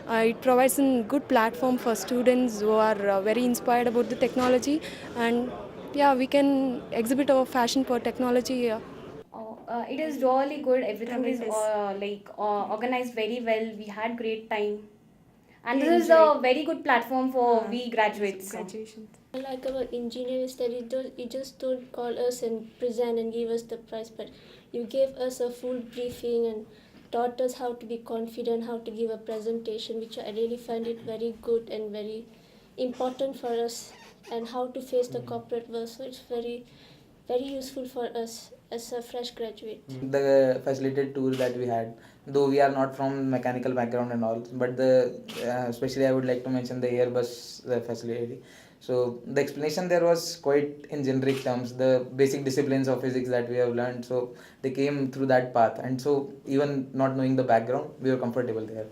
It provides a good platform for students who are very inspired about the technology, and yeah, we can exhibit our fashion for technology. It is really good. Everything is Tremendous. organized very well. We had great time, and We this is enjoyed a very good platform for we graduates. graduation. I like about engineering is that you just don't call us and present and give us the prize, but you gave us a full briefing and taught us how to be confident, how to give a presentation, which I really find it very good and very important for us, and how to face the corporate world. So it's very, very useful for us as a fresh graduate. The facilitated tour that we had, though we are not from mechanical background and all, but the especially I would like to mention the Airbus facility. So the explanation there was quite in generic terms, the basic disciplines of physics that we have learned, so they came through that path, and so even not knowing the background, we were comfortable there.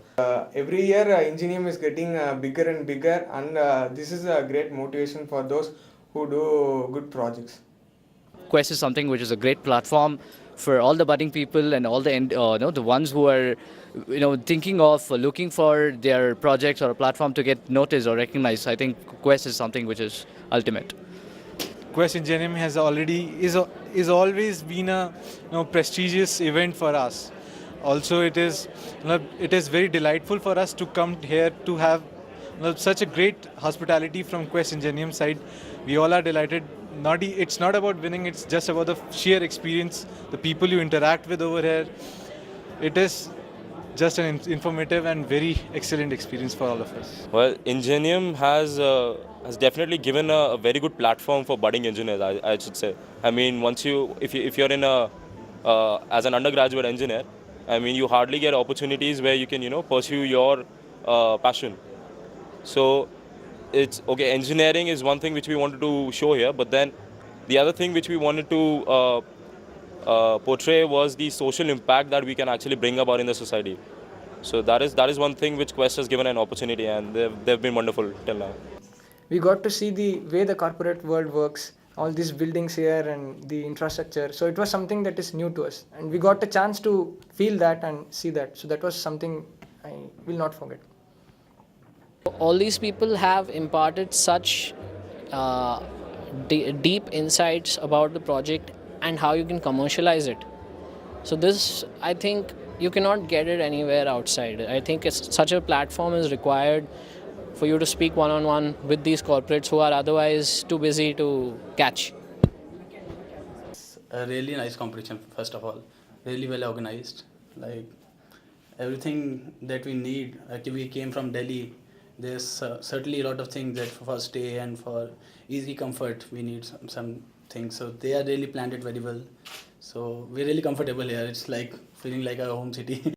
Every year, Ingenium is getting bigger and bigger, and this is a great motivation for those who do good projects. Quest is something which is a great platform for all the budding people and all the the ones who are thinking of looking for their projects or a platform to get noticed or recognized. I think Quest is something which is ultimate. Quest Ingenium has is always been a prestigious event for us. Also, it is very delightful for us to come here to have such a great hospitality from Quest Ingenium side. We all are delighted. It's not about winning; it's just about the sheer experience, the people you interact with over here. It is just an informative and very excellent experience for all of us. Well, Ingenium has definitely given a very good platform for budding engineers. I should say. I mean, if you're in a as an undergraduate engineer, I mean, you hardly get opportunities where you can pursue your passion. So it's okay. Engineering is one thing which we wanted to show here, but then the other thing which we wanted to portray was the social impact that we can actually bring about in the society. So that is one thing which Quest has given an opportunity, and they've been wonderful till now. We got to see the way the corporate world works, all these buildings here and the infrastructure. So it was something that is new to us, and we got a chance to feel that and see that. So that was something I will not forget. All these people have imparted such deep insights about the project and how you can commercialize it. So this, I think, you cannot get it anywhere outside. I think such a platform is required for you to speak one-on-one with these corporates who are otherwise too busy to catch. A really nice competition, first of all. Really well organized. Like everything that we need. Like we came from Delhi. There's certainly a lot of things that for stay and for easy comfort we need some things. So they are really planned it very well. So we're really comfortable here. It's like feeling like a home city.